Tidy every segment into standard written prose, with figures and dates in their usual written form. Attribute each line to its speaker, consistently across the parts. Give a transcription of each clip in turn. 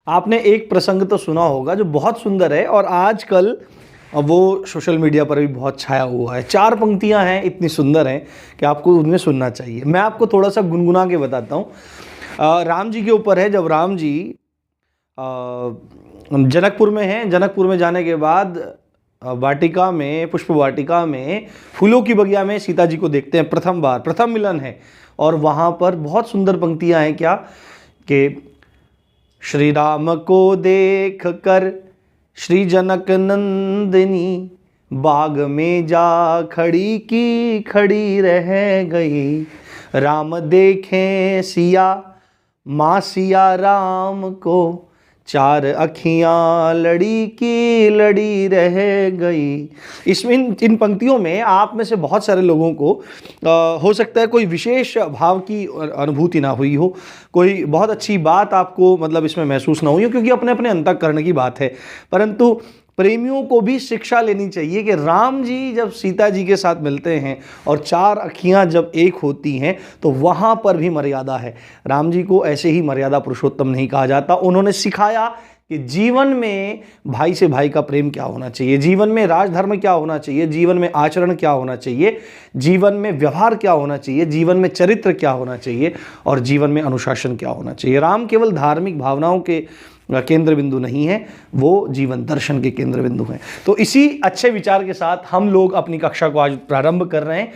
Speaker 1: आपने एक प्रसंग तो सुना होगा जो बहुत सुंदर है और आजकल वो सोशल मीडिया पर भी बहुत छाया हुआ है। 4 पंक्तियां हैं, इतनी सुंदर हैं कि आपको उन्हें सुनना चाहिए। मैं आपको थोड़ा सा गुनगुना के बताता हूँ। राम जी के ऊपर है। जब राम जी जनकपुर में हैं, जनकपुर में जाने के बाद वाटिका में, पुष्प वाटिका में, फूलों की बगिया में सीता जी को देखते हैं। प्रथम बार, प्रथम मिलन है। और वहाँ पर बहुत सुंदर पंक्तियां हैं क्या कि श्री राम को देख कर श्री जनक नंदिनी बाग में जा खड़ी की खड़ी रह गई। राम देखें सिया माँ सिया राम को 4 अखियाँ लड़ी की लड़ी रह गई। इसमें इन पंक्तियों में आप में से बहुत सारे लोगों को हो सकता है कोई विशेष भाव की अनुभूति ना हुई हो, कोई बहुत अच्छी बात आपको मतलब इसमें महसूस ना हुई हो, क्योंकि अपने अपने अंतःकरण की बात है। परंतु प्रेमियों को भी शिक्षा लेनी चाहिए कि राम जी जब सीता जी के साथ मिलते हैं और 4 अखियां जब एक होती हैं तो वहां पर भी मर्यादा है। राम जी को ऐसे ही मर्यादा पुरुषोत्तम नहीं कहा जाता। उन्होंने सिखाया कि जीवन में भाई से भाई का प्रेम क्या होना चाहिए, जीवन में राजधर्म क्या होना चाहिए, जीवन में आचरण क्या होना चाहिए, जीवन में व्यवहार क्या होना चाहिए, जीवन में चरित्र क्या होना चाहिए और जीवन में अनुशासन क्या होना चाहिए। राम केवल धार्मिक भावनाओं के केंद्र बिंदु नहीं है, वो जीवन दर्शन के केंद्र बिंदु हैं। तो इसी अच्छे विचार के साथ हम लोग अपनी कक्षा को आज प्रारंभ कर रहे हैं।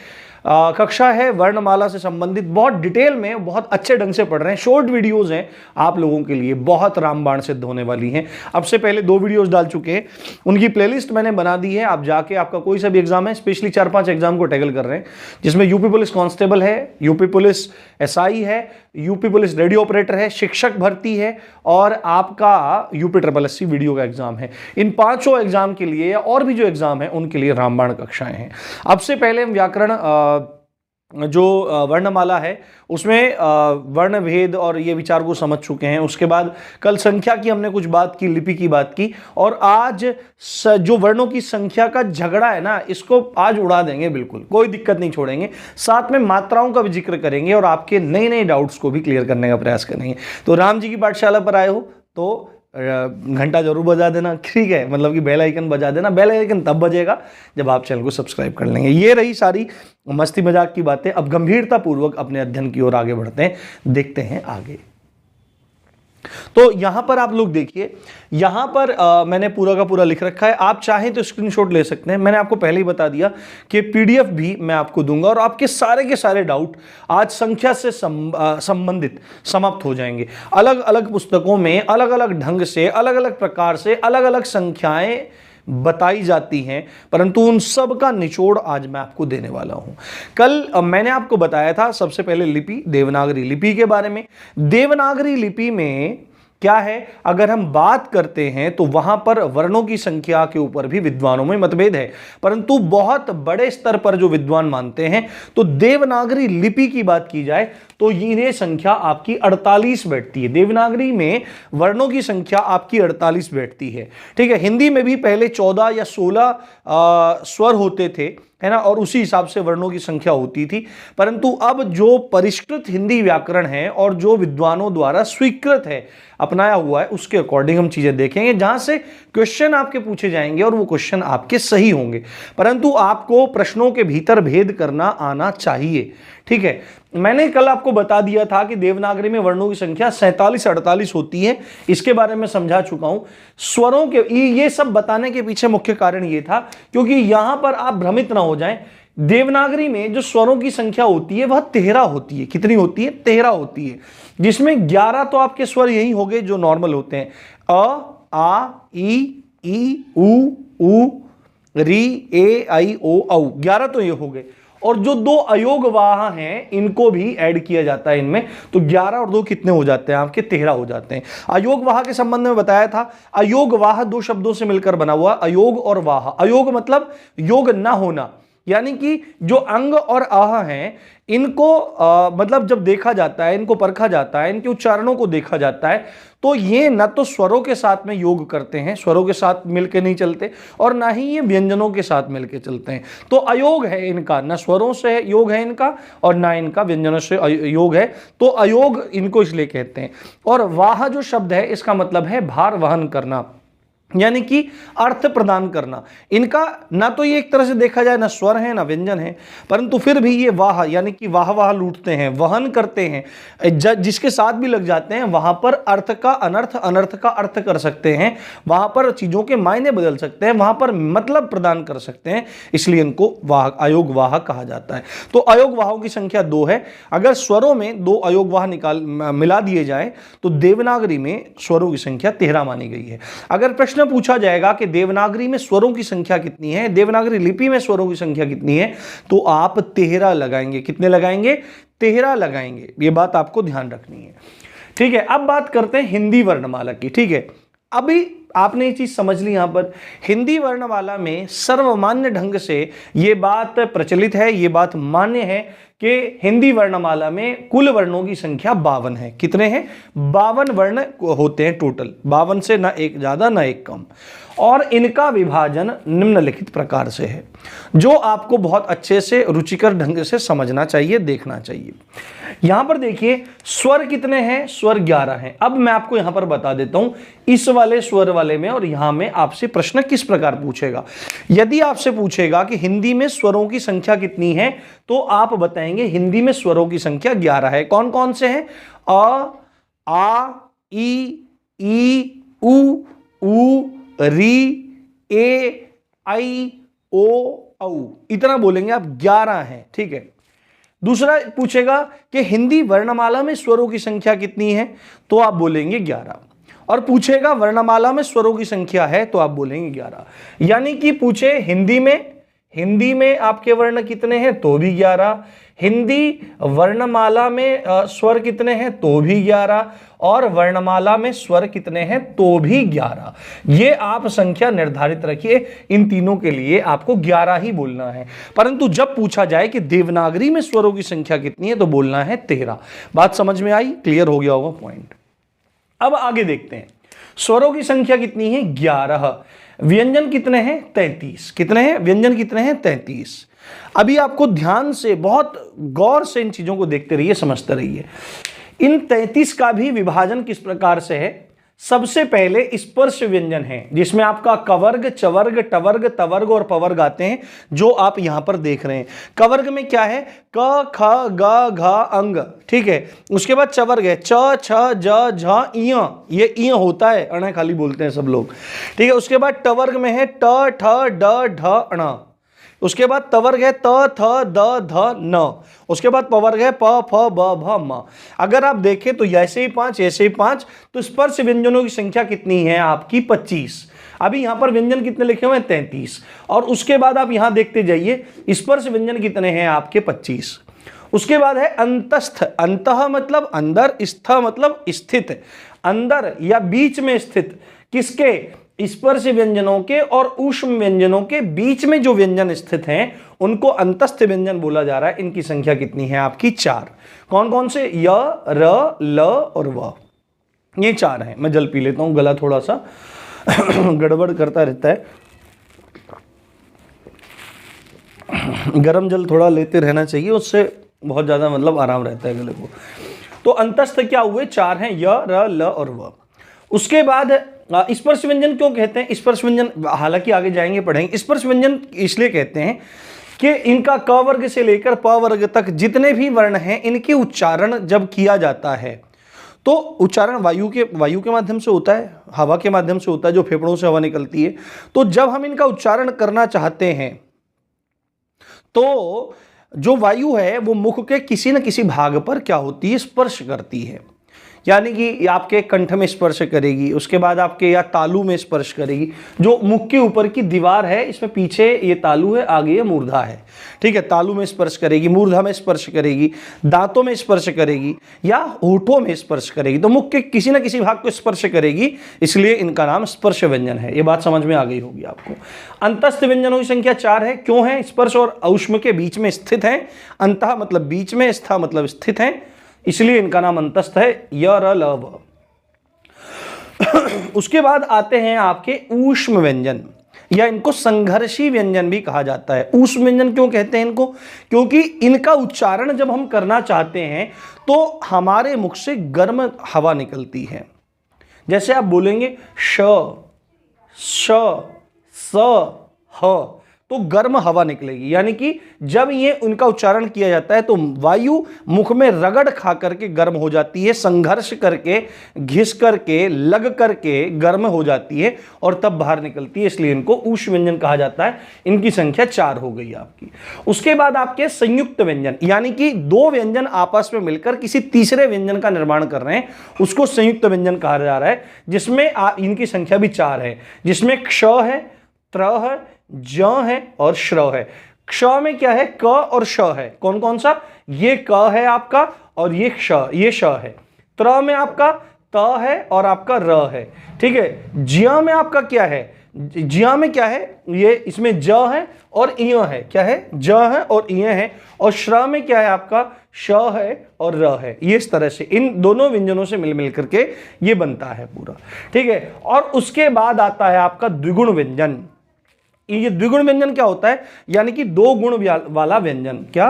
Speaker 1: कक्षा है वर्णमाला से संबंधित, बहुत डिटेल में, बहुत अच्छे ढंग से पढ़ रहे हैं। शॉर्ट वीडियोस हैं आप लोगों के लिए, बहुत रामबाण सिद्ध होने वाली हैं। अब से पहले 2 वीडियोस डाल चुके हैं, उनकी प्लेलिस्ट मैंने बना दी है। आप जाके, आपका कोई सा भी एग्जाम है, स्पेशली 4-5 एग्जाम को टैकल कर रहे हैं, जिसमें यूपी पुलिस कांस्टेबल है, यूपी पुलिस एसआई है, यूपी पुलिस रेडियो ऑपरेटर है, शिक्षक भर्ती है और आपका यूपी SSSC वीडियो का एग्जाम है। इन 5 एग्जाम के लिए और भी जो एग्जाम है उनके लिए रामबाण कक्षाएं हैं। अब से पहले हम व्याकरण जो वर्णमाला है उसमें वर्ण भेद और ये विचार को समझ चुके हैं। उसके बाद कल संख्या की हमने कुछ बात की, लिपि की बात की, और आज जो वर्णों की संख्या का झगड़ा है ना, इसको आज उड़ा देंगे, बिल्कुल कोई दिक्कत नहीं छोड़ेंगे। साथ में मात्राओं का भी जिक्र करेंगे और आपके नए नए डाउट्स को भी क्लियर करने का प्रयास करेंगे। तो राम जी की पाठशाला पर आए हो तो घंटा जरूर बजा देना, ठीक है, मतलब कि बेल आइकन बजा देना। बेल आइकन तब बजेगा जब आप चैनल को सब्सक्राइब कर लेंगे। ये रही सारी मस्ती मजाक की बातें। अब गंभीरता पूर्वक अपने अध्ययन की ओर आगे बढ़ते हैं, देखते हैं आगे। तो यहां पर आप लोग देखिए, यहां पर मैंने पूरा का पूरा लिख रखा है। आप चाहें तो स्क्रीनशॉट ले सकते हैं। मैंने आपको पहले ही बता दिया कि पीडीएफ भी मैं आपको दूंगा और आपके सारे के सारे डाउट आज संख्या से संबंधित समाप्त हो जाएंगे। अलग अलग पुस्तकों में अलग अलग ढंग से, अलग अलग प्रकार से अलग अलग संख्याएं बताई जाती हैं, परंतु उन सब का निचोड़ आज मैं आपको देने वाला हूं। कल मैंने आपको बताया था सबसे पहले लिपि, देवनागरी लिपि के बारे में। देवनागरी लिपि में क्या है, अगर हम बात करते हैं तो वहां पर वर्णों की संख्या के ऊपर भी विद्वानों में मतभेद है, परंतु बहुत बड़े स्तर पर जो विद्वान मानते हैं तो देवनागरी लिपि की बात की जाए तो ये संख्या आपकी 48 बैठती है। देवनागरी में वर्णों की संख्या आपकी 48 बैठती है, ठीक है। हिंदी में भी पहले 14 या 16 स्वर होते थे, है ना, और उसी हिसाब से वर्णों की संख्या होती थी। परंतु अब जो परिष्कृत हिंदी व्याकरण है और जो विद्वानों द्वारा स्वीकृत है, अपनाया हुआ है, उसके अकॉर्डिंग हम चीजें देखेंगे, जहां से क्वेश्चन आपके पूछे जाएंगे और वो क्वेश्चन आपके सही होंगे। परंतु आपको प्रश्नों के भीतर भेद करना आना चाहिए, ठीक है। मैंने कल आपको बता दिया था कि देवनागरी में वर्णों की संख्या 47-48 होती है, इसके बारे में समझा चुका हूं। स्वरों के ये सब बताने के पीछे मुख्य कारण ये था क्योंकि यहां पर आप भ्रमित ना हो जाएं। देवनागरी में जो स्वरों की संख्या होती है वह 13 होती है। कितनी होती है? 13 होती है, जिसमें 11 तो आपके स्वर यही हो गए जो नॉर्मल होते हैं, अ, आ, ई, उ, री, ए, आई, ओ, औ। 11 तो ये हो गए, और जो 2 अयोगवाह हैं इनको भी ऐड किया जाता है इनमें, तो 11 और 2 कितने हो जाते हैं आपके? 13 हो जाते हैं। अयोगवाह के संबंध में बताया था, अयोगवाह 2 शब्दों से मिलकर बना हुआ, अयोग और वाह। अयोग मतलब योग ना होना, यानी कि जो अंग और आह हैं इनको मतलब जब देखा जाता है, इनको परखा जाता है, इनके उच्चारणों को देखा जाता है, तो ये न तो स्वरों के साथ में योग करते हैं, स्वरों के साथ मिलके नहीं चलते, और ना ही ये व्यंजनों के साथ मिलके चलते हैं। तो अयोग है इनका, न स्वरों से योग है इनका और ना इनका व्यंजनों से योग है, तो अयोग इनको इसलिए कहते हैं। और वाह जो शब्द है इसका मतलब है भार वहन करना, यानी कि अर्थ प्रदान करना। इनका ना तो ये एक तरह से देखा जाए ना स्वर है ना व्यंजन है, परंतु फिर भी ये वाह यानी कि वाह वाह लूटते हैं, वहन करते हैं, जिसके साथ भी लग जाते हैं वहां पर अर्थ का अनर्थ, अनर्थ का अर्थ कर सकते हैं, वहां पर चीजों के मायने बदल सकते हैं, वहां पर मतलब प्रदान कर सकते हैं, इसलिए इनको वाह अयोग वाह कहा जाता है। तो अयोग वाहों की संख्या 2 है। अगर स्वरों में 2 अयोग वाह मिला दिए जाए तो देवनागरी में स्वरों की संख्या 13 मानी गई है। अगर प्रश्न पूछा जाएगा कि देवनागरी में स्वरों की संख्या कितनी है, देवनागरी लिपि में स्वरों की संख्या कितनी है, तो आप 13 लगाएंगे। कितने लगाएंगे? 13 लगाएंगे। ये बात आपको ध्यान रखनी है, ठीक है। अब बात करते हैं हिंदी वर्णमाला की, ठीक है। अभी आपने ये चीज समझ ली, यहां पर हिंदी वर्णमाला में सर्वमान्य ढंग से ये बात प्रचलित है, ये बात मान्य है कि हिंदी वर्णमाला में कुल वर्णों की संख्या 52 है। कितने हैं? 52 वर्ण होते हैं टोटल, 52 से ना एक ज्यादा ना एक कम। और इनका विभाजन निम्नलिखित प्रकार से है, जो आपको बहुत अच्छे से रुचिकर ढंग से समझना चाहिए, देखना चाहिए। यहां पर देखिए स्वर कितने हैं? स्वर 11 हैं। अब मैं आपको यहां पर बता देता हूं इस वाले स्वर वाले में और यहां में आपसे प्रश्न किस प्रकार पूछेगा। यदि आपसे पूछेगा कि हिंदी में स्वरों की संख्या कितनी है, तो आप बताएंगे हिंदी में स्वरों की संख्या 11 है। कौन कौन से हैं? अ, आ, ई, उ, री, ए, आई, ओ, औ, इतना बोलेंगे आप, 11 हैं, ठीक है। दूसरा पूछेगा कि हिंदी वर्णमाला में स्वरों की संख्या कितनी है, तो आप बोलेंगे 11। और पूछेगा वर्णमाला में स्वरों की संख्या है, तो आप बोलेंगे 11। यानी कि पूछे हिंदी में आपके वर्ण कितने हैं, तो भी 11। हिंदी वर्णमाला में स्वर कितने हैं, तो भी 11। और वर्णमाला में स्वर कितने हैं, तो भी 11। ये आप संख्या निर्धारित रखिए, इन तीनों के लिए आपको 11 ही बोलना है। परंतु जब पूछा जाए कि देवनागरी में स्वरों की संख्या कितनी है, तो बोलना है 13। बात समझ में आई? क्लियर हो गया होगा पॉइंट। अब आगे देखते हैं, स्वरों की संख्या कितनी है? 11। व्यंजन कितने हैं? 33। कितने हैं? व्यंजन कितने हैं? 33। अभी आपको ध्यान से, बहुत गौर से इन चीजों को देखते रहिए, समझते रहिए। इन 33 का भी विभाजन किस प्रकार से है? सबसे पहले स्पर्श व्यंजन है, जिसमें आपका कवर्ग, चवर्ग, टवर्ग, तवर्ग और पवर्ग आते हैं, जो आप यहां पर देख रहे हैं। कवर्ग में क्या है? क, ख, ग, घ, अंग, ठीक है। उसके बाद चवर्ग है च, छ, ज, झ, इय, ये इय होता है, अण खाली बोलते हैं सब लोग, ठीक है। उसके बाद टवर्ग में है ट, ठ, ड, ढ, अण। उसके बाद तवर्ग है त, थ, द, ध, न। उसके बाद पवर्ग है प, फ, ब, भ, म। अगर आप देखें तो ऐसे ही 5, ऐसे ही 5, तो स्पर्श व्यंजनों की संख्या कितनी है आपकी? 25। अभी यहां पर व्यंजन कितने लिखे हुए हैं? 33। और उसके बाद आप यहां देखते जाइए, स्पर्श व्यंजन कितने हैं आपके? 25। उसके बाद है अंतस्थ। अंतः मतलब अंदर, स्थ मतलब स्थित, अंदर या बीच में स्थित। किसके? स्पर्श व्यंजनों के और ऊष्म व्यंजनों के बीच में जो व्यंजन स्थित हैं उनको अंतस्थ व्यंजन बोला जा रहा है। इनकी संख्या कितनी है आपकी? 4। कौन कौन से? य, र, ल और व, ये 4 हैं। मैं जल पी लेता हूं, गला थोड़ा सा गड़बड़ करता रहता है, गर्म जल थोड़ा लेते रहना चाहिए, उससे बहुत ज्यादा मतलब आराम रहता है गले को। तो अंतस्थ क्या हुए? 4 हैं, य, र, ल और व। उसके बाद स्पर्श व्यंजन क्यों कहते हैं? स्पर्श व्यंजन हालांकि आगे जाएंगे पढ़ेंगे। स्पर्श व्यंजन इसलिए कहते हैं कि इनका क वर्ग से लेकर प वर्ग तक जितने भी वर्ण हैं, इनके उच्चारण जब किया जाता है तो उच्चारण वायु के माध्यम से होता है, हवा के माध्यम से होता है, जो फेफड़ों से हवा निकलती है। तो जब हम इनका उच्चारण करना चाहते हैं तो जो वायु है वो मुख के किसी न किसी भाग पर क्या होती है? स्पर्श करती है। यानी कि ये आपके कंठ में स्पर्श करेगी, उसके बाद आपके या तालु में स्पर्श करेगी। जो मुख के ऊपर की दीवार है, इसमें पीछे ये तालु है, आगे ये मूर्धा है, ठीक है। तालु में स्पर्श करेगी, मूर्धा में स्पर्श करेगी, दांतों में स्पर्श करेगी या होठों में स्पर्श करेगी। तो मुख के किसी ना किसी भाग को स्पर्श करेगी, इसलिए इनका नाम स्पर्श व्यंजन है। ये बात समझ में आ गई होगी आपको। अंतस्थ व्यंजनों की संख्या 4 है। क्यों है? स्पर्श और औष्म के बीच में स्थित है। अंतः मतलब बीच में, स्था मतलब स्थित है, इसलिए इनका नाम अंतस्थ है। य र ल व। उसके बाद आते हैं आपके ऊष्म व्यंजन, या इनको संघर्षी व्यंजन भी कहा जाता है। ऊष्म व्यंजन क्यों कहते हैं इनको? क्योंकि इनका उच्चारण जब हम करना चाहते हैं तो हमारे मुख से गर्म हवा निकलती है। जैसे आप बोलेंगे श, श, स, ह, तो गर्म हवा निकलेगी। यानी कि जब ये उनका उच्चारण किया जाता है तो वायु मुख में रगड़ खा करके गर्म हो जाती है, संघर्ष करके, घिस करके, लग करके गर्म हो जाती है और तब बाहर निकलती है, इसलिए इनको ऊष्म व्यंजन कहा जाता है। इनकी संख्या 4 हो गई आपकी। उसके बाद आपके संयुक्त व्यंजन, यानी कि 2 व्यंजन आपस में मिलकर किसी तीसरे व्यंजन का निर्माण कर रहे हैं, उसको संयुक्त व्यंजन कहा जा रहा है, जिसमें इनकी संख्या भी 4 है, जिसमें क्ष है, त्र है, ज है और श्र है। क्ष में क्या है? क और श है। कौन कौन सा? ये क है आपका और ये श, ये श है। त्र में आपका त है और आपका र है, ठीक है। ज्या में आपका क्या है? ज्या में क्या है? ये इसमें ज है और इय है। क्या है? ज है और इय है। और श्र में क्या है आपका? श है और र है। ये इस तरह से इन दोनों व्यंजनों से मिल करके ये बनता है पूरा, ठीक है। और उसके बाद आता है आपका द्विगुण व्यंजन। ये द्विगुण व्यंजन क्या होता है? यानी कि 2 गुण वाला व्यंजन। क्या?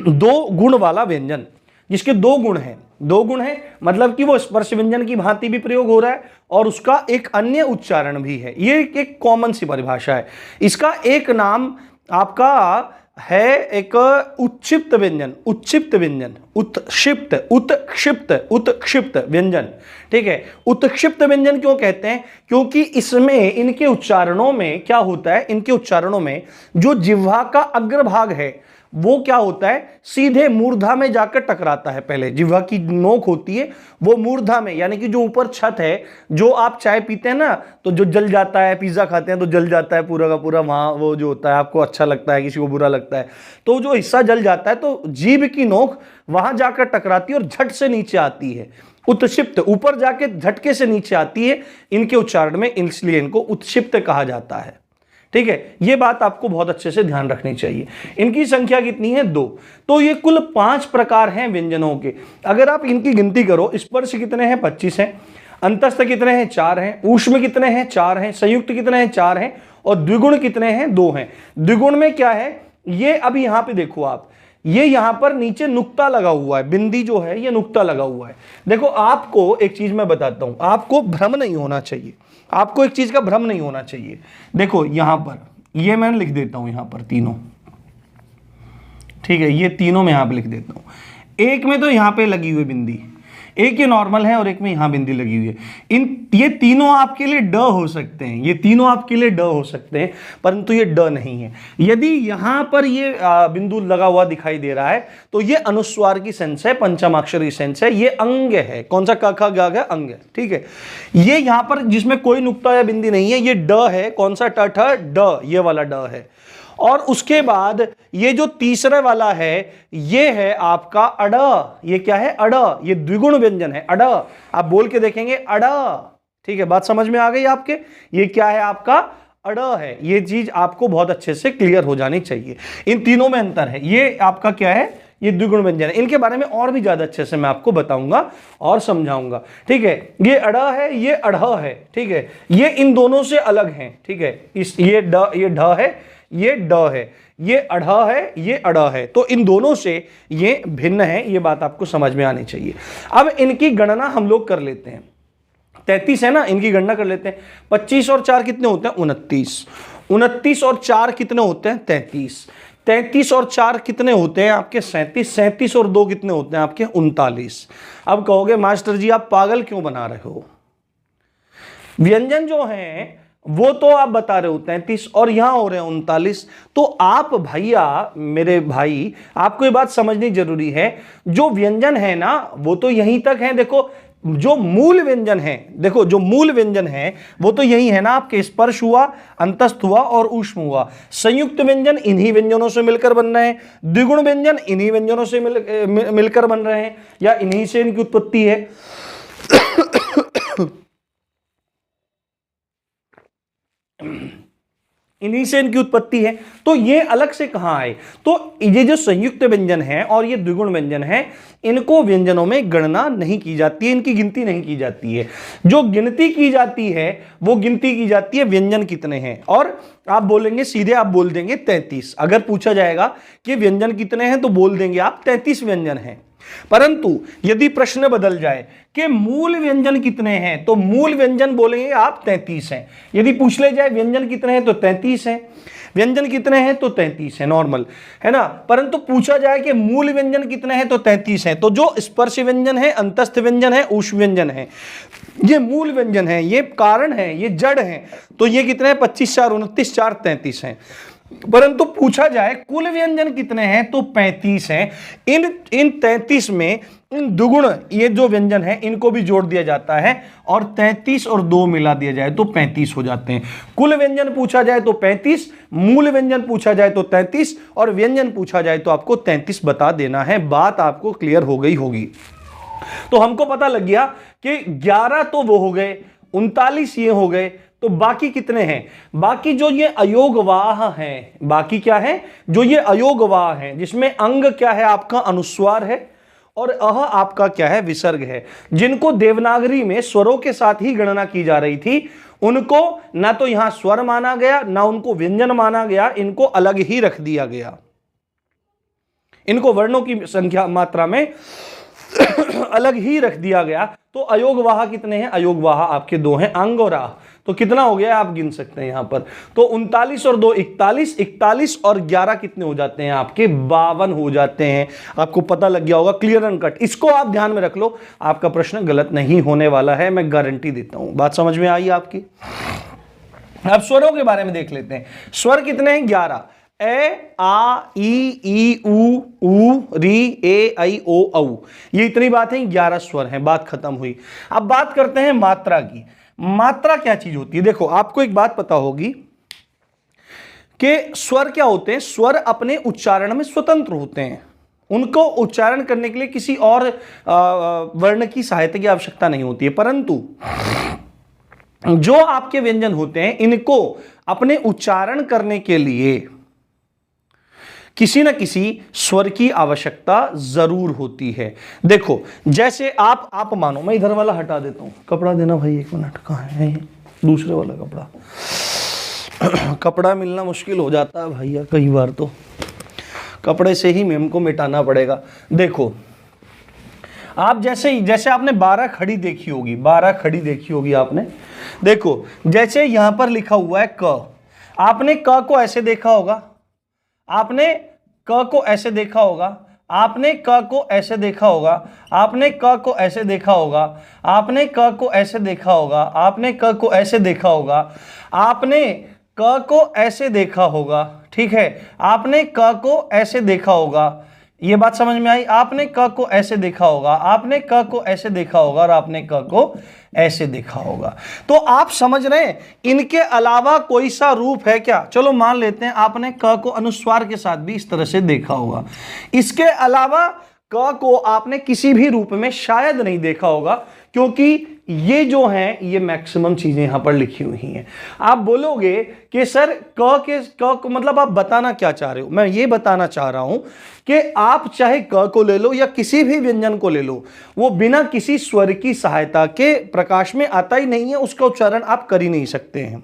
Speaker 1: 2 गुण वाला व्यंजन, जिसके 2 गुण हैं। 2 गुण है मतलब कि वो स्पर्श व्यंजन की भांति भी प्रयोग हो रहा है और उसका एक अन्य उच्चारण भी है। ये एक कॉमन सी परिभाषा है। इसका एक नाम आपका है एक उत्क्षिप्त व्यंजन, उत्क्षिप्त व्यंजन, उत्क्षिप्त, उत्क्षिप्त, उत्क्षिप्त व्यंजन, ठीक है। उत्क्षिप्त व्यंजन क्यों कहते हैं? क्योंकि इसमें इनके उच्चारणों में क्या होता है? इनके उच्चारणों में जो जिह्वा का अग्रभाग है वो क्या होता है? सीधे मूर्धा में जाकर टकराता है। पहले जिह्वा की नोक होती है वो मूर्धा में, यानी कि जो ऊपर छत है, जो आप चाय पीते हैं ना तो जो जल जाता है, पिज्जा खाते हैं तो जल जाता है पूरा का पूरा, वहां वो जो होता है आपको अच्छा लगता है, किसी को बुरा लगता है, तो जो हिस्सा जल जाता है तो जीभ की नोक वहां जाकर टकराती है और झट से नीचे आती है। उत्क्षिप्त, ऊपर जाके झटके से नीचे आती है इनके उच्चारण में, इसलिए इनको उत्क्षिप्त कहा जाता है, ठीक है। ये बात आपको बहुत अच्छे से ध्यान रखनी चाहिए। इनकी संख्या कितनी है? 2। तो ये कुल 5 प्रकार हैं व्यंजनों के। अगर आप इनकी गिनती करो, स्पर्श कितने हैं? 25 हैं। अंतस्थ कितने हैं? 4 हैं। ऊष्म कितने हैं? 4 हैं। संयुक्त कितने हैं? 4 हैं। और द्विगुण कितने हैं? 2 हैं। द्विगुण में क्या है? ये अभी यहां पे देखो आप, ये यहां पर नीचे नुक्ता लगा हुआ है, बिंदी जो है ये नुक्ता लगा हुआ है। देखो आपको एक चीज मैं बताता हूं, आपको भ्रम नहीं होना चाहिए, आपको एक चीज का भ्रम नहीं होना चाहिए। देखो यहां पर ये मैं लिख देता हूं, यहां पर तीनों, ठीक है, ये तीनों मैं यहां पे लिख देता हूं। एक में तो यहां पे लगी हुई बिंदी, एक ये नॉर्मल है और एक में यहां बिंदी लगी हुई है। ये तीनों आपके लिए ड हो सकते हैं, ये तीनों आपके लिए ड हो सकते हैं, परंतु ये ड नहीं है। यदि यहां पर ये बिंदु लगा हुआ दिखाई दे रहा है तो ये अनुस्वार की सेंस है, पंचमाक्षर की सेंस है, ये अंग है। कौन सा? क ख ग घ अंग है, ठीक है। ये यहां पर जिसमें कोई नुक्ता या बिंदी नहीं है, ये ड है। कौन सा? ट ठ ड, ये वाला ड है। और उसके बाद ये जो तीसरा वाला है ये है आपका अड़। ये क्या है? अड़। ये द्विगुण व्यंजन है, अड़। आप बोल के देखेंगे अड़, ठीक है। बात समझ में आ गई आपके? ये क्या है? आपका अड़ है। ये चीज आपको बहुत अच्छे से क्लियर हो जानी चाहिए। इन तीनों में अंतर है। ये आपका क्या है? ये द्विगुण व्यंजन है। इनके बारे में और भी ज्यादा अच्छे से मैं आपको बताऊंगा और समझाऊंगा, ठीक है। ये अड़ है, ये अढ़ है, ठीक है। ये इन दोनों से अलग है, ठीक है। ये ढ है, ये ड है, ये अढ़ है, ये अड़ है, तो इन दोनों से ये भिन्न है। ये बात आपको समझ में आनी चाहिए। अब इनकी गणना हम लोग कर लेते हैं। 33 है ना, इनकी गणना कर लेते हैं। 25 और 4 कितने होते हैं? 29। 29 और 4 कितने होते हैं? 33। 33 और 4 कितने होते हैं आपके? 37। 37 और 2 कितने होते हैं आपके? 39। अब कहोगे मास्टर जी आप पागल क्यों बना रहे हो? व्यंजन जो हैं वो तो आप बता रहे हो 33 और यहां हो रहे हैं 39। तो आप भैया मेरे भाई आपको ये बात समझनी जरूरी है, जो व्यंजन है ना वो तो यहीं तक है। देखो जो मूल व्यंजन है, देखो जो मूल व्यंजन है वो तो यही है ना, आपके स्पर्श हुआ, अंतस्थ हुआ और ऊष्म हुआ। संयुक्त व्यंजन इन्हीं व्यंजनों से मिलकर बन रहे हैं, द्विगुण व्यंजन इन्हीं व्यंजनों से मिलकर बन रहे हैं, या इन्हीं से इनकी उत्पत्ति है। इन्हीं से इनकी उत्पत्ति है। तो ये अलग से कहां आए? तो ये जो संयुक्त व्यंजन है और ये द्विगुण व्यंजन है, इनको व्यंजनों में गणना नहीं की जाती है, इनकी गिनती नहीं की जाती है। जो गिनती की जाती है वो गिनती की जाती है व्यंजन कितने हैं। और आप बोलेंगे सीधे, आप बोल देंगे 33। अगर पूछा जाएगा कि व्यंजन कितने हैं तो बोल देंगे आप 33 व्यंजन हैं। परंतु यदि प्रश्न बदल जाए कि मूल व्यंजन कितने हैं, तो मूल व्यंजन बोलेंगे आप 33 हैं। यदि पूछ ले जाए व्यंजन कितने हैं तो 33 हैं, व्यंजन कितने हैं तो 33 है, नॉर्मल है ना। परंतु पूछा जाए कि मूल व्यंजन कितने हैं तो 33 हैं। तो जो स्पर्श व्यंजन है, अंतस्थ व्यंजन है, ऊष्म व्यंजन है, ये मूल व्यंजन है, ये कारण है, ये जड़ है। तो ये कितने हैं? 25 4 29 4 33 हैं। परंतु पूछा जाए कुल व्यंजन कितने हैं तो 35 हैं। इन 33 में इन दुगुण ये जो व्यंजन है इनको भी जोड़ दिया जाता है और 33 और 2 मिला दिया जाए तो 35 हो जाते हैं। कुल व्यंजन पूछा जाए तो 35, मूल व्यंजन पूछा जाए तो 33 और व्यंजन पूछा जाए तो आपको 33 बता देना है। बात आपको क्लियर हो गई होगी। तो हमको पता लग गया कि 11 तो वो हो गए, 39 ये हो गए, तो बाकी कितने हैं? बाकी जो ये अयोगवाह हैं, बाकी क्या है? जो ये अयोगवाह हैं, जिसमें अंग क्या है आपका? अनुस्वार है, और अह आपका क्या है? विसर्ग है। जिनको देवनागरी में स्वरों के साथ ही गणना की जा रही थी, उनको ना तो यहां स्वर माना गया, ना उनको व्यंजन माना गया, इनको अलग ही रख दिया गया। इनको वर्णों की संख्या मात्रा में अलग ही रख दिया गया। तो अयोगवाह कितने हैं? अयोगवाह आपके 2 हैं, अंग और आह। तो कितना हो गया आप गिन सकते हैं यहां पर। तो 39 और 2 41, 41 और 11 कितने हो जाते हैं आपके? 52 हो जाते हैं। आपको पता लग गया होगा, क्लियर एंड कट। इसको आप ध्यान में रख लो, आपका प्रश्न गलत नहीं होने वाला है, मैं गारंटी देता हूं। बात समझ में आई आपकी? अब स्वरों के बारे में देख लेते हैं। स्वर कितने हैं? 11। ए आ ई ऊ री ए आई ओ औ, ये इतनी बात है, 11 स्वर हैं। बात खत्म हुई। अब बात करते हैं मात्रा की। मात्रा क्या चीज होती है? देखो आपको एक बात पता होगी कि स्वर क्या होते हैं? स्वर अपने उच्चारण में स्वतंत्र होते हैं। उनको उच्चारण करने के लिए किसी और वर्ण की सहायता की आवश्यकता नहीं होती है। परंतु जो आपके व्यंजन होते हैं, इनको अपने उच्चारण करने के लिए किसी न किसी स्वर की आवश्यकता जरूर होती है। देखो जैसे आप मानो, मैं इधर वाला हटा देता हूं, कपड़ा देना भाई, 1 मिनट। कहाँ है ये दूसरे वाला कपड़ा? कपड़ा मिलना मुश्किल हो जाता है भैया, कई बार तो कपड़े से ही मेम को मिटाना पड़ेगा। देखो आप जैसे आपने 12 खड़ी देखी होगी, 12 खड़ी देखी होगी आपने। देखो जैसे यहां पर लिखा हुआ है क, आपने क को ऐसे देखा होगा, आपने क को ऐसे देखा होगा, आपने क को ऐसे देखा होगा, आपने क को ऐसे देखा होगा, आपने क को ऐसे देखा होगा, आपने क को ऐसे देखा होगा, आपने क को ऐसे देखा होगा, ठीक है, आपने क को ऐसे देखा होगा। ये बात समझ में आई? आपने क को ऐसे देखा होगा, आपने क को ऐसे देखा होगा और आपने क को ऐसे देखा होगा। तो आप समझ रहे हैं, इनके अलावा कोई सा रूप है क्या? चलो मान लेते हैं आपने क को अनुस्वार के साथ भी इस तरह से देखा होगा। इसके अलावा क को आपने किसी भी रूप में शायद नहीं देखा होगा, क्योंकि ये जो हैं ये मैक्सिमम चीजें यहां पर लिखी हुई हैं। आप बोलोगे कि सर क को मतलब आप बताना क्या चाह रहे हो? मैं ये बताना चाह रहा हूं कि आप चाहे क को ले लो या किसी भी व्यंजन को ले लो, वो बिना किसी स्वर की सहायता के प्रकाश में आता ही नहीं है, उसका उच्चारण आप कर ही नहीं सकते हैं।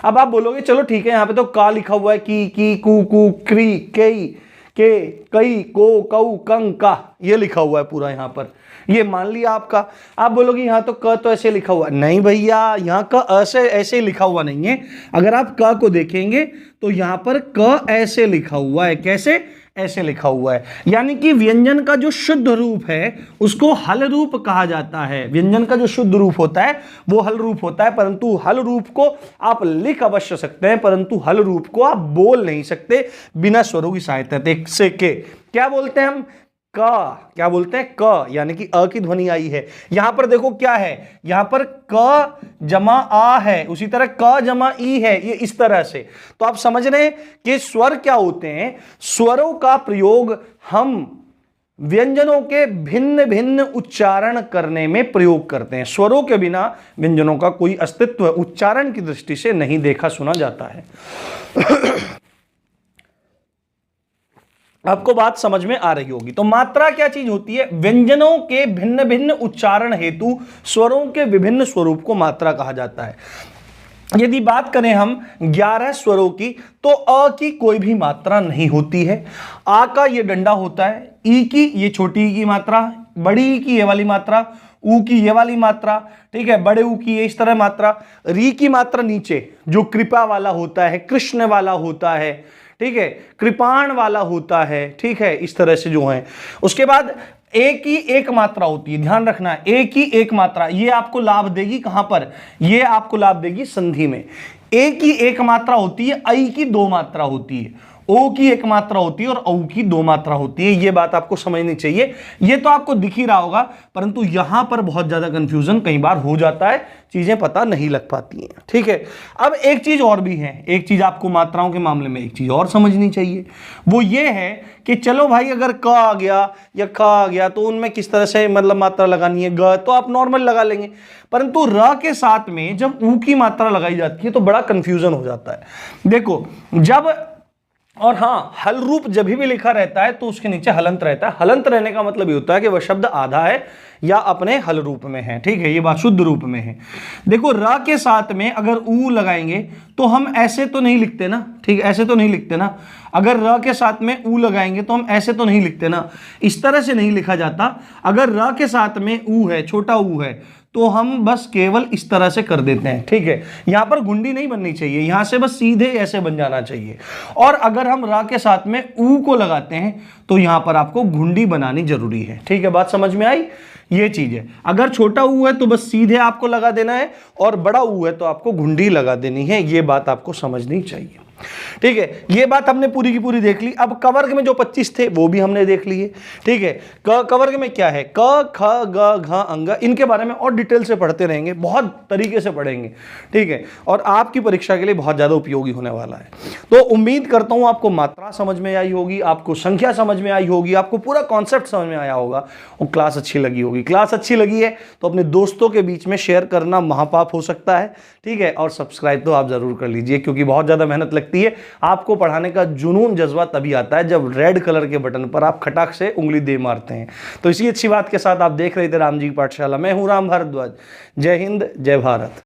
Speaker 1: अब आप बोलोगे चलो ठीक है, यहां पे तो का लिखा हुआ है, की कू कू क्री कई के कई को कऊ कंग का, ये लिखा हुआ है पूरा यहां पर, ये मान लिया आपका। आप बोलोगे यहां तो क तो ऐसे लिखा हुआ, नहीं भैया यहां क ऐसे लिखा हुआ नहीं है। अगर आप क को देखेंगे तो यहां पर क ऐसे लिखा हुआ है। कैसे? ऐसे लिखा हुआ है। यानी कि व्यंजन का जो शुद्ध रूप है उसको हल रूप कहा जाता है। व्यंजन का जो शुद्ध रूप होता है वो हल रूप होता है, परंतु हल रूप को आप लिख अवश्य सकते हैं, परंतु हल रूप को आप बोल नहीं सकते बिना स्वरों की सहायता से के। क्या बोलते हैं हम? क। क्या बोलते हैं? क, यानी कि अ की ध्वनि आई है। यहां पर देखो क्या है, यहां पर क जमा आ है, उसी तरह क जमा ई है, ये इस तरह से। तो आप समझ रहे हैं कि स्वर क्या होते हैं? स्वरों का प्रयोग हम व्यंजनों के भिन्न भिन्न उच्चारण करने में प्रयोग करते हैं। स्वरों के बिना व्यंजनों का कोई अस्तित्व उच्चारण की दृष्टि से नहीं देखा सुना जाता है। आपको बात समझ में आ रही होगी। तो मात्रा क्या चीज होती है? व्यंजनों के भिन्न भिन्न उच्चारण हेतु स्वरों के विभिन्न स्वरूप को मात्रा कहा जाता है। यदि बात करें हम 11 स्वरों की, तो अ की कोई भी मात्रा नहीं होती है। आ का ये डंडा होता है, ई की ये छोटी ई की मात्रा, बड़ी ई की ये वाली मात्रा, ऊ की ये वाली मात्रा, ठीक है, बड़े ऊ की ये इस तरह मात्रा, री की मात्रा नीचे जो कृपा वाला होता है, कृष्ण वाला होता है, ठीक है, कृपाण वाला होता है, ठीक है, इस तरह से जो है। उसके बाद एक ही एक मात्रा होती है, ध्यान रखना, एक ही एक मात्रा, ये आपको लाभ देगी कहां पर? ये आपको लाभ देगी संधि में। एक ही एक मात्रा होती है, आई की दो मात्रा होती है, ओ की एक मात्रा होती है और औ की दो मात्रा होती है। ये बात आपको समझनी चाहिए। ये तो आपको दिख ही रहा होगा, परंतु यहां पर बहुत ज्यादा कंफ्यूजन कई बार हो जाता है, चीजें पता नहीं लग पाती हैं, ठीक है। अब एक चीज और भी है, एक चीज आपको मात्राओं के मामले में एक चीज और समझनी चाहिए, वो ये है कि चलो भाई अगर क आ गया या ख आ गया तो उनमें किस तरह से मतलब मात्रा लगानी है, ग तो आप नॉर्मल लगा लेंगे, परंतु र के साथ में जब ऊ की मात्रा लगाई जाती है तो बड़ा कंफ्यूजन हो जाता है। देखो जब, और हाँ, हल रूप जब भी लिखा रहता है तो उसके नीचे हलंत रहता है। हलंत रहने का मतलब ये होता है कि वह शब्द आधा है या अपने हल रूप में है, ठीक है, ये बात शुद्ध रूप में है। देखो र के साथ में अगर ऊ लगाएंगे तो हम ऐसे तो नहीं लिखते ना, ठीक, ऐसे तो नहीं लिखते ना। अगर र के साथ में ऊ लगाएंगे तो हम ऐसे तो नहीं लिखते ना, इस तरह से नहीं लिखा जाता। अगर र के साथ में ऊ है, छोटा ऊ है, तो हम बस केवल इस तरह से कर देते हैं, ठीक है। यहां पर गुंडी नहीं बननी चाहिए, यहां से बस सीधे ऐसे बन जाना चाहिए। और अगर हम रा के साथ में ऊ को लगाते हैं तो यहां पर आपको गुंडी बनानी जरूरी है, ठीक है। बात समझ में आई? ये चीज है। अगर छोटा ऊ है तो बस सीधे आपको लगा देना है, और बड़ा ऊ है तो आपको गुंडी लगा देनी है। ये बात आपको समझनी चाहिए, ठीक है। ये बात हमने पूरी की पूरी देख ली। अब कवर्ग में जो 25 थे वो भी हमने देख लिए, ठीक है। कवर्ग में क्या है? क ख ग घ अंग, इनके बारे में और डिटेल से पढ़ते रहेंगे, बहुत तरीके से पढ़ेंगे, ठीक है, और आपकी परीक्षा के लिए बहुत ज्यादा उपयोगी होने वाला है। तो उम्मीद करता हूं आपको मात्रा समझ में आई होगी, आपको संख्या समझ में आई होगी, आपको पूरा कॉन्सेप्ट समझ में आया होगा और क्लास अच्छी लगी होगी। क्लास अच्छी लगी है तो अपने दोस्तों के बीच में शेयर करना महापाप हो सकता है, ठीक है, और सब्सक्राइब तो आप जरूर कर लीजिए, क्योंकि बहुत ज्यादा मेहनत लगती है। आपको पढ़ाने का जुनून जज्बा तभी आता है जब रेड कलर के बटन पर आप खटाक से उंगली दे मारते हैं। तो इसी अच्छी बात के साथ आप देख रहे थे राम जी की पाठशाला। मैं हूं राम भारद्वाज। जय हिंद, जय भारत।